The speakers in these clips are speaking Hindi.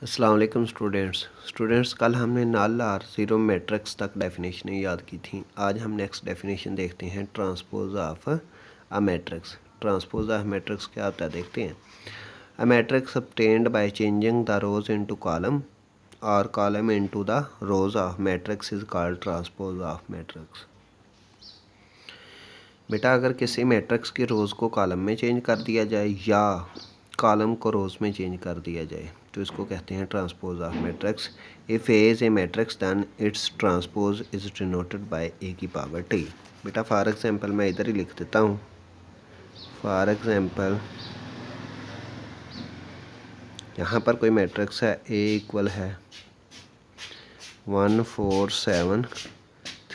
अस्सलाम वालेकुम स्टूडेंट्स कल हमने नल आर ज़ीरो मैट्रिक्स तक डेफिनेशनें याद की थी। आज हम नेक्स्ट डेफिनेशन देखते हैं transpose of a matrix. Transpose of matrix क्या होता है देखते हैं। A matrix obtained by changing the rows into column or column into the rows of matrix is called transpose of matrix। बेटा अगर किसी मैट्रिक्स की रोज़ को कॉलम में चेंज कर दिया जाए या कॉलम को रोज़ में चेंज कर दिया जाए तो इसको कहते हैं transpose of matrix. If A is a matrix then its transpose is denoted by A की पावर टी। बेटा फॉर एग्जांपल मैं इधर ही लिख देता हूँ। फॉर एग्जांपल यहाँ पर कोई मैट्रिक्स है, ए इक्वल है 1 4 7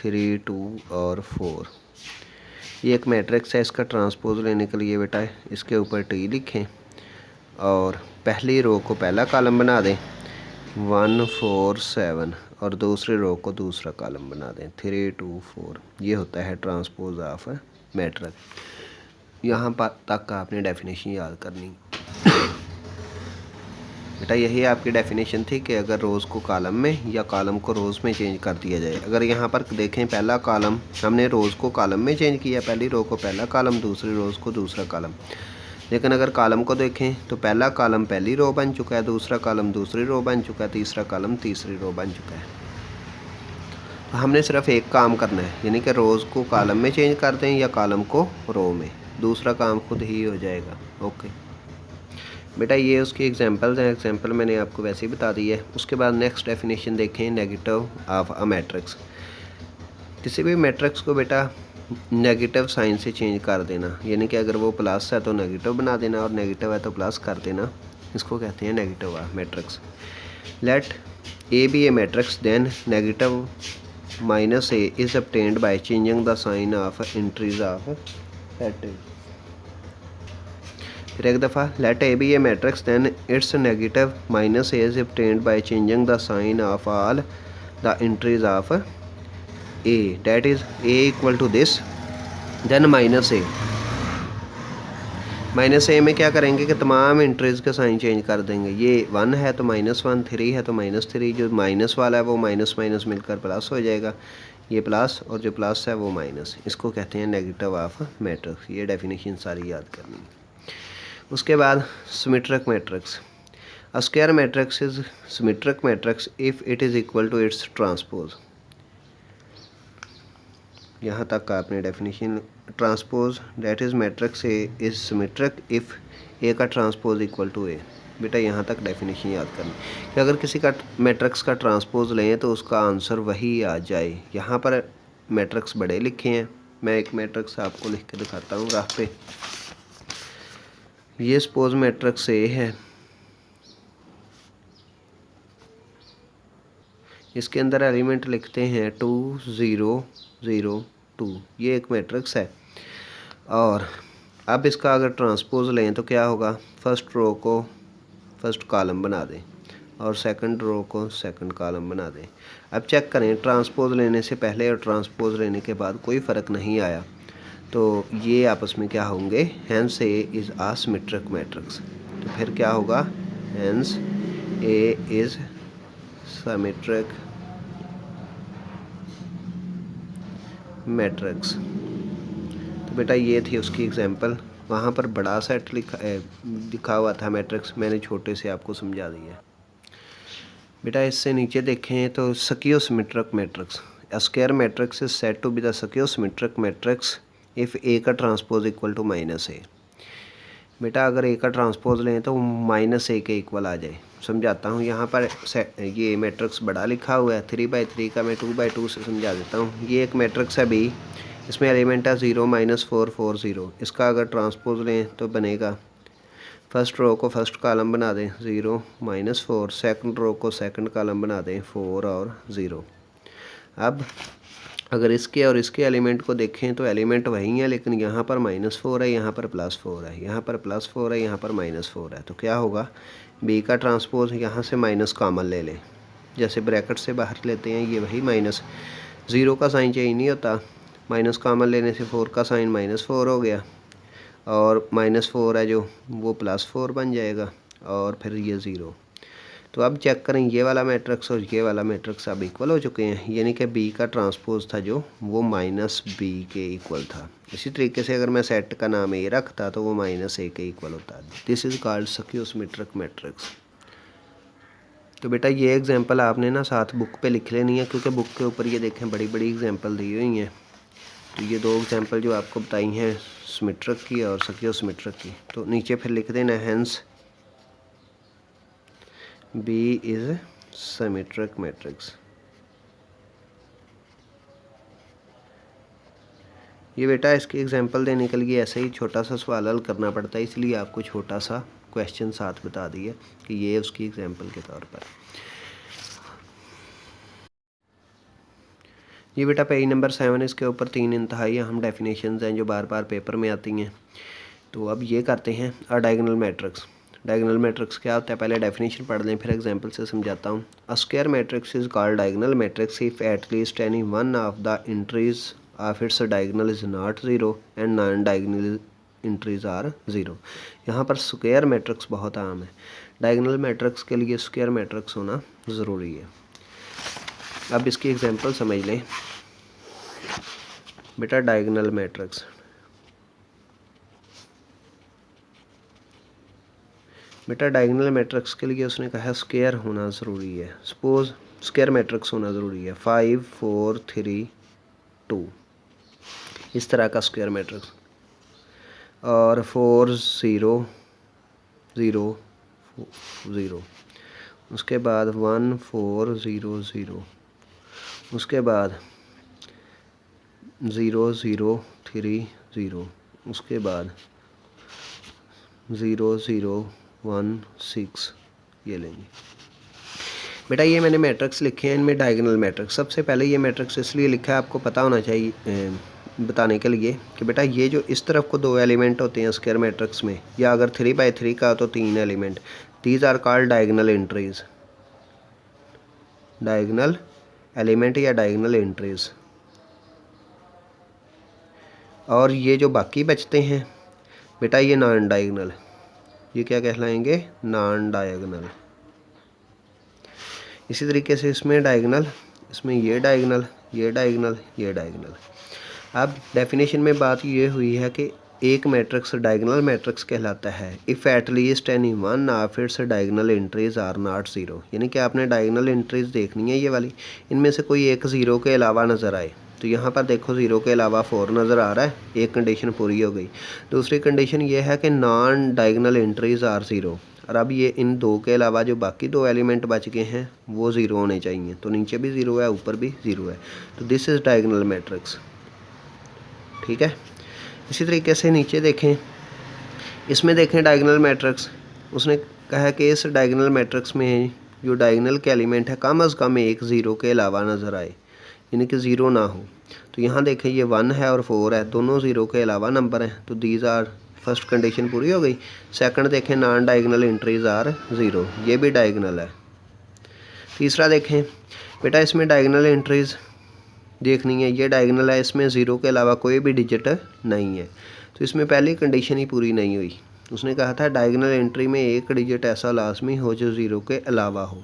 3 2 और 4। ये एक मैट्रिक्स है। इसका ट्रांसपोज लेने के लिए बेटा इसके ऊपर टी लिखें और पहली रो को पहला कॉलम बना दें 1 4 7 और दूसरी रो को दूसरा कॉलम बना दें 3 2 4। ये होता है ट्रांसपोज ऑफ मैट्रिक्स। यहाँ पर तक आपने डेफिनेशन याद करनी। बेटा यही आपकी डेफिनेशन थी कि अगर रोज़ को कॉलम में या कॉलम को रोज़ में चेंज कर दिया जाए। अगर यहाँ पर देखें पहला कॉलम हमने रोज़ को कॉलम में चेंज किया, पहली रो को पहला कॉलम, दूसरी रोज़ को दूसरा कॉलम। लेकिन अगर कॉलम को देखें तो पहला कॉलम पहली रो बन चुका है, दूसरा कॉलम दूसरी रो बन चुका है, तीसरा कॉलम तीसरी रो बन चुका है। तो हमने सिर्फ एक काम करना है, यानी कि रोज़ को कॉलम में चेंज कर दें या कॉलम को रो में, दूसरा काम खुद ही हो जाएगा। ओके बेटा ये उसकी एग्जांपल्स हैं। एग्जांपल मैंने आपको वैसे ही बता दी है। उसके बाद नेक्स्ट डेफिनेशन देखें, नेगेटिव ऑफ अ मैट्रिक्स। किसी भी मैट्रिक्स को बेटा नेगेटिव साइन से चेंज कर देना, यानी कि अगर वो प्लस है तो नेगेटिव बना देना और नेगेटिव है तो प्लस कर देना। इसको कहते हैं negative of matrix. Let A be a matrix then negative minus A is obtained by changing the sign of entries of set. फिर एक दफ़ा let A be a matrix then its negative minus A is obtained by changing the sign of all the entries of A, that is A equal to this then minus A. Minus A में क्या करेंगे कि तमाम एंट्रीज़ का साइन चेंज कर देंगे। ये 1 है तो -1, 3 है तो -3, जो माइनस वाला है वो माइनस माइनस मिलकर प्लस हो जाएगा, ये प्लस और जो प्लस है वो माइनस। इसको कहते हैं नेगेटिव ऑफ मैट्रिक्स। ये डेफिनेशन सारी याद करनी है। उसके बाद symmetric matrix. A square matrix is symmetric matrix if it is equal to its transpose. यहाँ तक का आपने definition. Transpose that is matrix A is symmetric if A का ट्रांसपोज इक्वल टू ए। बेटा यहाँ तक डेफिनेशन याद करनी कि अगर किसी का मैट्रिक्स का ट्रांसपोज लें तो उसका आंसर वही आ जाए। यहाँ पर मैट्रिक्स बड़े लिखे हैं, मैं एक मैट्रिक्स आपको लिख के दिखाता हूँ ग्राफ पे। ये सपोज मैट्रिक्स ए है, इसके अंदर एलिमेंट लिखते हैं 2 0 0 2। ये एक मैट्रिक्स है और अब इसका अगर ट्रांसपोज लें तो क्या होगा, फर्स्ट रो को फर्स्ट कॉलम बना दें और सेकंड रो को सेकंड कॉलम बना दें। अब चेक करें ट्रांसपोज लेने से पहले और ट्रांसपोज लेने के बाद कोई फ़र्क नहीं आया, तो ये आपस में क्या होंगे, hence A is asymmetric matrix. तो फिर क्या होगा, hence A is symmetric matrix. तो बेटा ये थी उसकी एग्जांपल। वहाँ पर बड़ा सेट लिखा हुआ था मैट्रिक्स, मैंने छोटे से आपको समझा दिया। बेटा इससे नीचे देखें तो skew symmetric matrix. A square matrix is said to be the skew symmetric matrix if A का transpose equal to minus A. बेटा अगर ए का ट्रांसपोज लें तो माइनस ए के इक्वल आ जाए। समझाता हूँ, यहाँ पर ये मैट्रिक्स बड़ा लिखा हुआ है, 3/3 का मैं 2/2 से समझा देता हूँ। ये एक मैट्रिक्स है बी, इसमें एलिमेंट है 0 -4 4 0। इसका अगर ट्रांसपोज लें तो बनेगा, फर्स्ट रो को फर्स्ट कॉलम बना दें 0 -4, सेकंड रो को सेकंड कॉलम बना दें 4 और 0। अब अगर इसके और इसके एलिमेंट को देखें तो एलिमेंट वही है, लेकिन यहाँ पर -4 है, यहाँ पर +4 है, यहाँ पर +4 है, यहाँ पर -4 है। तो क्या होगा, बी का ट्रांसपोज यहाँ से माइनस कॉमन ले लें, जैसे ब्रैकेट से बाहर लेते हैं, ये वही माइनस, 0 का साइन चेंज नहीं होता, माइनस कॉमन लेने से 4 का साइन -4 हो गया और -4 है जो वो +4 बन जाएगा और फिर ये 0। तो अब चेक करें ये वाला मैट्रिक्स और ये वाला मैट्रिक्स अब इक्वल हो चुके हैं, यानी कि बी का ट्रांसपोज था जो वो माइनस बी के इक्वल था। इसी तरीके से अगर मैं सेट का नाम ए रखता तो वो माइनस ए के इक्वल होता। This is called skew symmetric matrix. तो बेटा ये एग्जांपल आपने ना साथ बुक पे लिख लेनी है, क्योंकि बुक के ऊपर ये देखें बड़ी बड़ी एग्जांपल दी हुई हैं। तो ये दो एग्जांपल जो आपको बताई हैं सिमेट्रिक की और स्क्यूसिमेट्रिक की, तो नीचे फिर लिख देना hence B is symmetric matrix. ये बेटा इसकी एग्जांपल देने के लिए ऐसे ही छोटा सा सवाल हल करना पड़ता है, इसलिए आपको छोटा सा क्वेश्चन साथ बता दिए कि ये उसकी एग्जांपल के तौर पर। ये बेटा पेज नंबर 7, इसके ऊपर 3 इंतहाई अहम डेफिनेशंस हैं जो बार बार पेपर में आती हैं। तो अब ये करते हैं डायगोनल मैट्रिक्स। डायगोनल मैट्रिक्स क्या होता है पहले डेफिनेशन पढ़ लें, फिर एग्जांपल से समझाता हूँ। A square matrix is called diagonal matrix if at least any one of the entries of its diagonal is not zero and non diagonal entries are zero. यहाँ पर स्क्वायर मैट्रिक्स बहुत आम है, डायगोनल मैट्रिक्स के लिए स्क्वायर मैट्रिक्स होना ज़रूरी है। अब इसकी एग्जांपल समझ लें बेटा। डायगोनल मैट्रिक्स, बेटा डायगोनल मैट्रिक्स के लिए उसने कहा स्क्वायर होना ज़रूरी है। सपोज स्क्वायर मैट्रिक्स होना ज़रूरी है 5 4 3 2, इस तरह का स्क्वायर मैट्रिक्स, और 4 0 0 0, उसके बाद 1 4 0 0, उसके बाद 0 0 3 0, उसके बाद 0 0 1 6, ये लेंगे। बेटा ये मैंने मैट्रिक्स लिखे हैं, इनमें डायगोनल मैट्रिक्स। सबसे पहले ये मैट्रिक्स इसलिए लिखा है आपको पता होना चाहिए बताने के लिए कि बेटा ये जो इस तरफ को 2 एलिमेंट होते हैं स्क्वायर मैट्रिक्स में, या अगर 3 बाई 3 का तो 3 element, these are called diagonal entries. Diagonal element या डायगोनल एंट्रीज। और ये जो बाकी बचते हैं बेटा ये नॉन डायगोनल, ये क्या कहलाएंगे? Non diagonal. इसी तरीके से इसमें डायगोनल, इसमें ये डायगोनल, ये डायगोनल, ये डायगोनल। अब डेफिनेशन में बात ये हुई है कि एक मैट्रिक्स डायगोनल मैट्रिक्स कहलाता है if at least any one of its diagonal entries are not zero. यानी कि आपने डायगोनल एंट्रीज देखनी है ये वाली, इनमें से कोई एक ज़ीरो के अलावा नज़र आए। तो यहाँ पर देखो 0 के अलावा 4 नज़र आ रहा है, एक कंडीशन पूरी हो गई। दूसरी कंडीशन ये है कि non diagonal entries are zero, और अब ये इन 2 के अलावा जो बाकी 2 एलिमेंट बच गए हैं वो ज़ीरो होने चाहिए। तो नीचे भी 0 है, ऊपर भी 0 है, तो दिस इज़ डायगोनल मैट्रिक्स। ठीक है। इसी तरीके से नीचे देखें, इसमें देखें डायगोनल मैट्रिक्स, उसने कहा कि इस डायगोनल मैट्रिक्स में जो डायगोनल के एलिमेंट है कम अज़ कम एक 0 के अलावा नज़र आए, यानी कि 0 ना हो। तो यहाँ देखें ये 1 है और 4 है, दोनों 0 के अलावा नंबर हैं, तो दीज आर, फर्स्ट कंडीशन पूरी हो गई। सेकंड देखें नॉन डायगोनल एंट्रीज आर 0, ये भी डायगोनल है। तीसरा देखें बेटा, इसमें डायगोनल एंट्रीज देखनी है, ये डायगोनल है, इसमें 0 के अलावा कोई भी डिजिट नहीं है, तो इसमें पहली कंडीशन ही पूरी नहीं हुई। उसने कहा था डायगोनल एंट्री में एक डिजिट ऐसा लाजमी हो जो 0 के अलावा हो।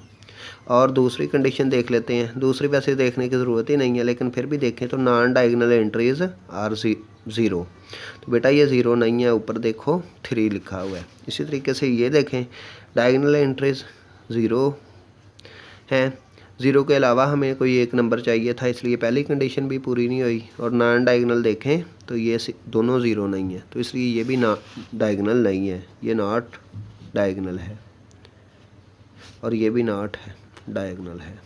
और दूसरी कंडीशन देख लेते हैं, दूसरी वैसे देखने की ज़रूरत ही नहीं है, लेकिन फिर भी देखें तो नॉन डायगोनल एंट्रीज आर 0, तो बेटा ये 0 नहीं है, ऊपर देखो 3 लिखा हुआ है। इसी तरीके से ये देखें डायगोनल एंट्रीज 0 हैं, 0 के अलावा हमें कोई एक नंबर चाहिए था, इसलिए पहली कंडीशन भी पूरी नहीं हुई। और नॉन डायगोनल देखें तो ये दोनों 0 नहीं है, तो इसलिए ये भी ना डायगोनल नहीं है, ये नॉट डायगोनल है, और ये भी नॉट है डायगोनल है।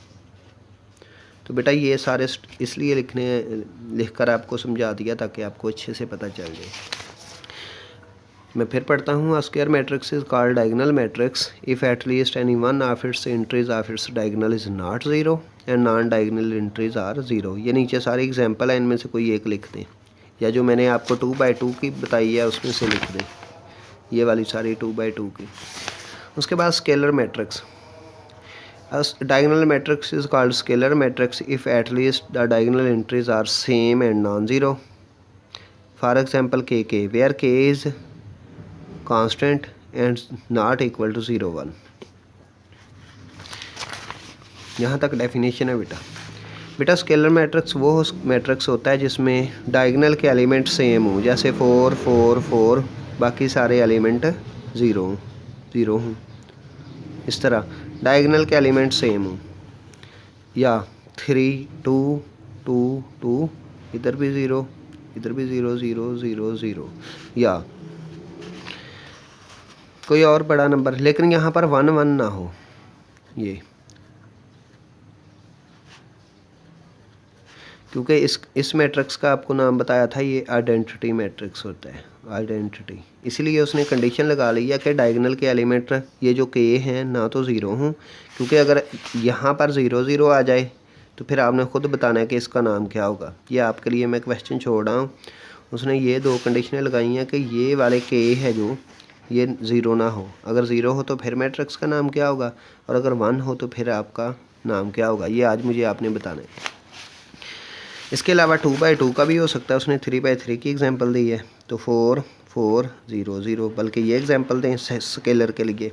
तो बेटा ये सारे इसलिए लिखकर आपको समझा दिया ताकि आपको अच्छे से पता चल जाए। मैं फिर पढ़ता हूँ। A square matrix is called diagonal matrix if at least any one of its entries of its diagonal is not zero and non diagonal entries are zero. ये नीचे सारे एग्जांपल हैं, इनमें से कोई एक लिख दें, या जो मैंने आपको 2 बाई 2 की बताई है उसमें से लिख दें, ये वाली सारी 2 बाई 2 की। उसके बाद scalar matrix. Diagonal matrix is called scalar matrix if at least the diagonal entries are same and non zero. For example K where K is constant and not equal to 0 1। यहाँ तक डेफिनेशन है बेटा स्केलर मैट्रिक्स वो मैट्रिक्स होता है जिसमें डायगोनल के एलिमेंट सेम हों, जैसे 4 4 4, बाकी सारे एलिमेंट ज़ीरो हों। इस तरह डायगोनल के एलिमेंट सेम हों, या 3 2 2 2, इधर भी 0 इधर भी 0 0 0 0, या कोई और बड़ा नंबर, लेकिन यहाँ पर 1 1 ना हो। ये क्योंकि इस मैट्रिक्स का आपको नाम बताया था, ये आइडेंटिटी मैट्रिक्स होता है, आइडेंटिटी। इसलिए उसने कंडीशन लगा ली है कि डायगोनल के एलिमेंट ये जो के हैं ना तो ज़ीरो हों, क्योंकि अगर यहाँ पर 0 0 आ जाए तो फिर आपने ख़ुद बताना है कि इसका नाम क्या होगा। ये आपके लिए मैं क्वेश्चन छोड़ रहा हूँ। उसने ये 2 कंडीशनें लगाई हैं कि ये वाले के है जो ये 0 ना हो, अगर 0 हो तो फिर मैट्रिक्स का नाम क्या होगा, और अगर 1 हो तो फिर आपका नाम क्या होगा। ये आज मुझे आपने बताना है। इसके अलावा 2/2 का भी हो सकता है, उसने 3/3 की एग्जांपल दी है, तो 4 4 0 0, बल्कि ये एग्जांपल दें स्केलर के लिए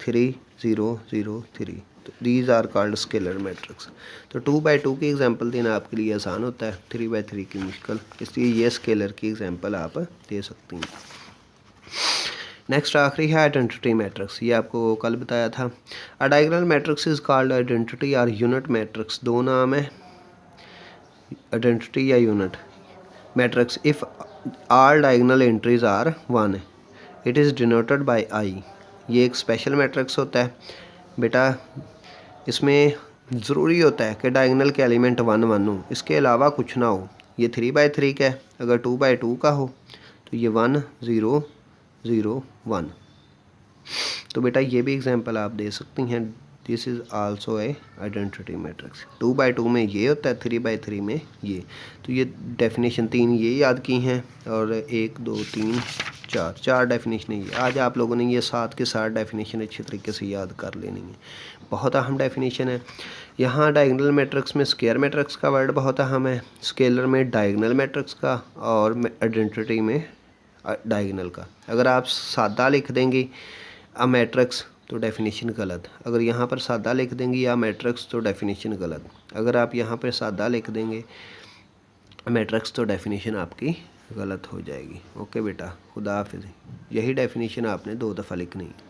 3 0 0 3, तो these are called scalar matrix. तो 2/2 की एग्जांपल देना आपके लिए आसान होता है, 3/3 की मुश्किल, इसलिए ये स्केलर की एग्जांपल आप दे सकती हैं। नेक्स्ट आखिरी है आइडेंटिटी मैट्रिक्स, ये आपको कल बताया था। A diagonal matrix is called identity और यूनिट मैट्रिक्स, दो नाम है, आइडेंटिटी या unit matrix. If all diagonal entries are 1, it is denoted by I. ये एक स्पेशल मैट्रिक्स होता है बेटा, इसमें ज़रूरी होता है कि डायगोनल के एलिमेंट 1 1 हो, इसके अलावा कुछ ना हो। ये 3/3 का है, अगर 2/2 का हो तो ये 1 0 0 1। तो बेटा ये भी एग्जांपल आप दे सकती हैं। This is also a identity matrix. 2/2 में ये होता है, 3/3 में ये। तो ये डेफिनेशन 3 ये याद की हैं, और 1 2 3 4 डेफिनेशन ये। आज आप लोगों ने ये 7 के 7 डेफिनेशन अच्छे तरीके से याद कर लेनी है। बहुत अहम डेफिनेशन है। यहाँ डायगोनल मैट्रिक्स में स्क्वायर मैट्रिक्स का वर्ड बहुत अहम है, स्केलर में डायगोनल मैट्रिक्स का, और आइडेंटिटी में डायगोनल का। अगर आप सादा लिख देंगी अ मैट्रिक्स तो डेफिनेशन गलत, अगर यहाँ पर सादा लिख देंगी या मैट्रिक्स तो डेफिनेशन गलत, अगर आप यहाँ पर सादा लिख देंगे मैट्रिक्स तो डेफिनेशन आपकी गलत हो जाएगी। ओके बेटा, खुदा हाफिज़। यही डेफिनेशन आपने 2 दफ़ा लिखनी है।